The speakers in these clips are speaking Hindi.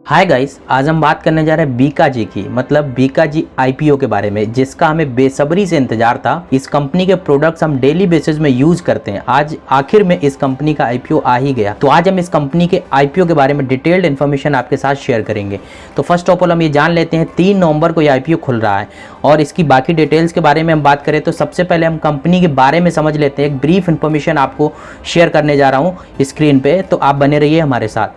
हाय गाइस, आज हम बात करने जा रहे हैं बीकाजी की, मतलब बीकाजी आईपीओ के बारे में, जिसका हमें बेसब्री से इंतजार था। इस कंपनी के प्रोडक्ट्स हम डेली बेसिस में यूज करते हैं। आज आखिर में इस कंपनी का आईपीओ आ ही गया। तो आज हम इस कंपनी के आईपीओ के बारे में डिटेल्ड इन्फॉर्मेशन आपके साथ शेयर करेंगे। तो फर्स्ट ऑफ ऑल हम ये जान लेते हैं 3 नवंबर को ये आईपीओ खुल रहा है, और इसकी बाकी डिटेल्स के बारे में हम बात करें तो सबसे पहले हम कंपनी के बारे में समझ लेते हैं। एक ब्रीफ इन्फॉर्मेशन आपको शेयर करने जा रहा हूँ स्क्रीन पे, तो आप बने रहिए हमारे साथ।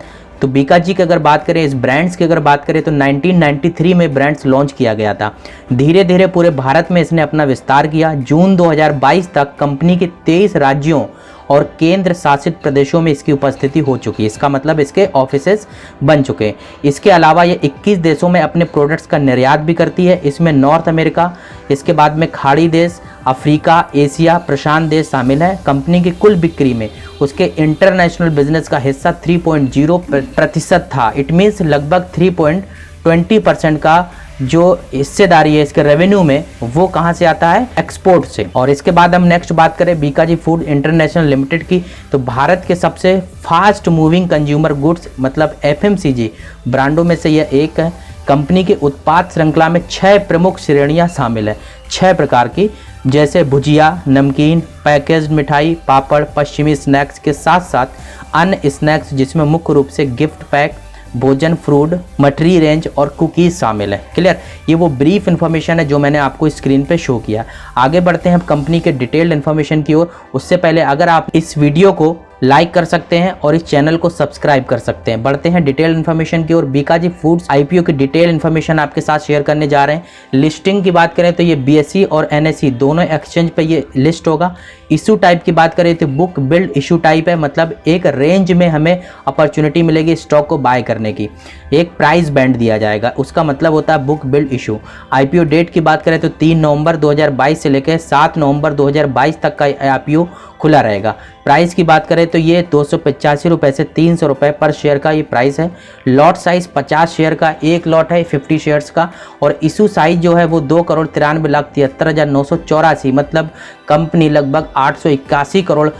तो बीकाजी की अगर बात करें, इस ब्रांड्स की अगर बात करें तो 1993 में ब्रांड्स लॉन्च किया गया था। धीरे धीरे पूरे भारत में इसने अपना विस्तार किया। जून 2022 तक कंपनी के 23 राज्यों और केंद्र शासित प्रदेशों में इसकी उपस्थिति हो चुकी है। इसका मतलब इसके ऑफिसेस बन चुके हैं। इसके अलावा ये 21 देशों में अपने प्रोडक्ट्स का निर्यात भी करती है। इसमें नॉर्थ अमेरिका, इसके बाद में खाड़ी देश, अफ्रीका, एशिया, प्रशांत देश शामिल है। कंपनी की कुल बिक्री में उसके इंटरनेशनल बिजनेस का हिस्सा 3.0% था। इट मीन्स लगभग 3.20% का जो हिस्सेदारी है इसके रेवेन्यू में, वो कहाँ से आता है? एक्सपोर्ट से। और इसके बाद हम नेक्स्ट बात करें बीकाजी फूड इंटरनेशनल लिमिटेड की, तो भारत के सबसे फास्ट मूविंग कंज्यूमर गुड्स मतलब एफएमसीजी ब्रांडों में से यह एक है। कंपनी के उत्पाद श्रृंखला में 6 प्रमुख श्रेणियां शामिल है, 6 प्रकार की, जैसे भुजिया, नमकीन, पैकेज्ड मिठाई, पापड़, पश्चिमी स्नैक्स के साथ साथ अन्य स्नैक्स जिसमें मुख्य रूप से गिफ्ट पैक, भोजन, फ्रूट, मठरी रेंज और कुकीज़ शामिल है। क्लियर? ये वो ब्रीफ इन्फॉर्मेशन है जो मैंने आपको स्क्रीन पे शो किया। आगे बढ़ते हैं हम कंपनी के डिटेल्ड इन्फॉर्मेशन की ओर। उससे पहले अगर आप इस वीडियो को लाइक कर सकते हैं और इस चैनल को सब्सक्राइब कर सकते हैं। बढ़ते हैं डिटेल इन्फॉर्मेशन की ओर। बीकाजी फूड्स आईपीओ की डिटेल इन्फॉर्मेशन आपके साथ शेयर करने जा रहे हैं। लिस्टिंग की बात करें तो ये बीएसई और एनएसई दोनों एक्सचेंज पे ये लिस्ट होगा। इशू टाइप की बात करें तो बुक बिल्ड इशू टाइप है, मतलब एक रेंज में हमें अपॉर्चुनिटी मिलेगी स्टॉक को बाय करने की। एक प्राइस बैंड दिया जाएगा, उसका मतलब होता है book build issue. IPO date की बात करें तो 3 नवंबर 2022 से लेकर 7 नवंबर 2022 तक का आईपीओ खुला रहेगा। प्राइस की बात करें तो ये 285 रुपये से 300 रुपये पर शेयर का ये प्राइस है। लॉट साइज 50 शेयर का एक लॉट है 50 शेयर्स का, और इशू साइज जो है वो 2,93,73,984, मतलब कंपनी लगभग 881 करोड़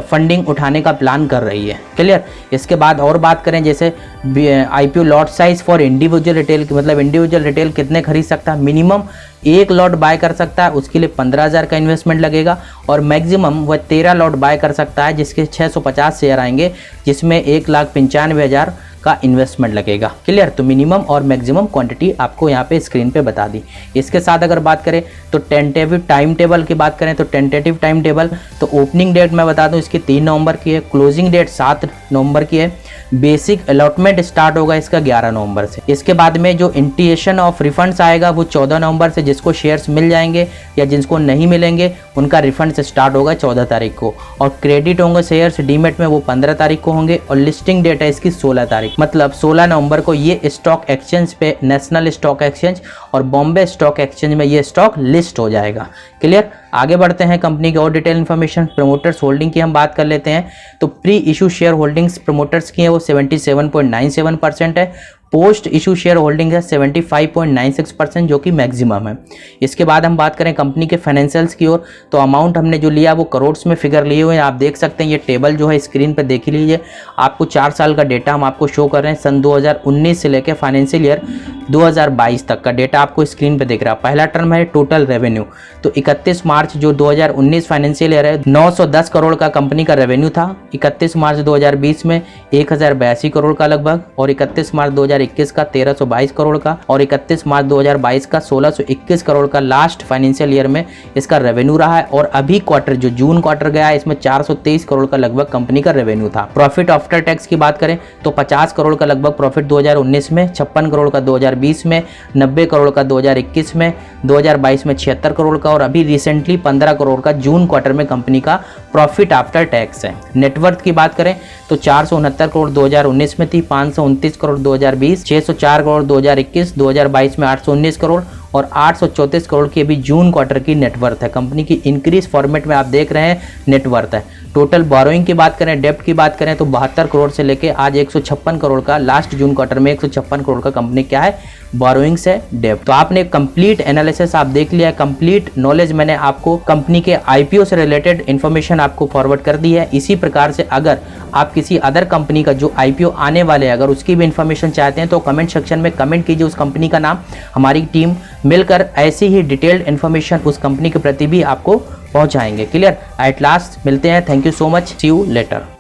फंडिंग उठाने का प्लान कर रही है। क्लियर? इसके बाद और बात करें, जैसे IPO lot size for individual retail, मतलब इंडिविजुअल रिटेल कितने खरीद सकता है? मिनिमम 1 लॉट बाय कर सकता है, उसके लिए 15,000 का इन्वेस्टमेंट लगेगा, और मैक्सिमम वह 13 लॉट बाय कर सकता है जिसके 650 शेयर आएंगे, जिसमें 1,95,000 का इन्वेस्टमेंट लगेगा। क्लियर? तो मिनिमम और मैक्सिमम क्वांटिटी आपको यहाँ पे स्क्रीन पे बता दी। इसके साथ अगर बात करें तो टेंटेटिव टाइम टेबल की बात करें तो टेंटेटिव टाइम टेबल, तो ओपनिंग डेट मैं बता दूं इसकी 3 नवंबर की है, क्लोजिंग डेट 7 नवंबर की है, बेसिक अलॉटमेंट स्टार्ट होगा इसका 11 नवंबर से। इसके बाद में जो इंटीएशन ऑफ रिफंड्स आएगा वो 14 नवंबर से, जिसको शेयर्स मिल जाएंगे या जिसको नहीं मिलेंगे उनका रिफंड से स्टार्ट होगा 14 तारीख को, और क्रेडिट होंगे शेयर्स डीमेट में वो 15 तारीख को होंगे, और लिस्टिंग डेट है इसकी 16 तारीख, मतलब 16 नवंबर को ये स्टॉक एक्सचेंज पे, नेशनल स्टॉक एक्सचेंज और बॉम्बे स्टॉक एक्सचेंज में ये स्टॉक लिस्ट हो जाएगा। क्लियर? आगे बढ़ते हैं कंपनी की और डिटेल इन्फॉर्मेशन। प्रमोटर्स होल्डिंग की हम बात कर लेते हैं, तो pre issue share holdings promoters की है वो 77.97% है। पोस्ट इशू शेयर होल्डिंग है 75.96%, जो कि मैक्सिमम है। इसके बाद हम बात करें कंपनी के फाइनेंशियल्स की ओर, तो अमाउंट हमने जो लिया वो करोड़्स में फिगर लिए हुए हैं। आप देख सकते हैं ये टेबल जो है स्क्रीन पे देख लीजिए। आपको 4 साल का डेटा हम आपको शो कर रहे हैं, सन 2019 से लेकर फाइनेंशियल ईयर 2022 तक का डेटा आपको स्क्रीन पे दिख रहा है। पहला टर्म है टोटल रेवेन्यू, तो 31 मार्च जो 2019 फाइनेंशियल ईयर है 910 करोड़ का कंपनी का रेवेन्यू था। 31 मार्च 2020 में 1082 करोड़ का लगभग, और 31 मार्च 2021 का 1322 करोड़ का, और 31 मार्च 2022 का 1621 करोड़ का लास्ट फाइनेंशियल ईयर में इसका रेवेन्यू रहा है। और अभी क्वार्टर जो जून क्वार्टर गया है इसमें 423 करोड़ का लगभग कंपनी का रेवेन्यू था। प्रॉफिट आफ्टर टैक्स की बात करें तो 50 करोड़ का लगभग प्रॉफिट 2019 में, 56 करोड़ का 2020 में, 90 करोड़ का 2021 में, 2022 में 76 करोड़ का, और अभी रिसेंटली 15 करोड़ का जून क्वार्टर में कंपनी का प्रॉफिट आफ्टर टैक्स है। नेटवर्थ की बात करें तो 469 करोड़ 2019 में थी, 529 करोड़ 2020, 604 करोड़ 2021, 2022 में 819 करोड़ और 834 करोड़ की अभी जून क्वार्टर की नेटवर्थ है। कंपनी की इंक्रीज फॉर्मेट में आप देख रहे हैं नेटवर्थ है। टोटल बोरोइंग की बात करें, डेप्ट की बात करें तो 72 करोड़ से लेके आज 156 करोड़ का, लास्ट जून क्वार्टर में 156 करोड़ का कंपनी क्या है, बोरोइंग्स है, डेप्ट। तो आपने कंप्लीट एनालिसिस आप देख लिया है, कंप्लीट नॉलेज मैंने आपको कंपनी के आईपीओ से रिलेटेड इन्फॉर्मेशन आपको फॉरवर्ड कर दी है। इसी प्रकार से अगर आप किसी अदर कंपनी का जो आईपीओ आने वाले हैं अगर उसकी भी इन्फॉर्मेशन चाहते हैं तो कमेंट सेक्शन में कमेंट कीजिए उस कंपनी का नाम, हमारी टीम मिलकर ऐसी ही डिटेल्ड इन्फॉर्मेशन उस कंपनी के प्रति भी आपको पहुंचाएंगे। क्लियर? एट लास्ट मिलते हैं। Thank you so much, see you letter.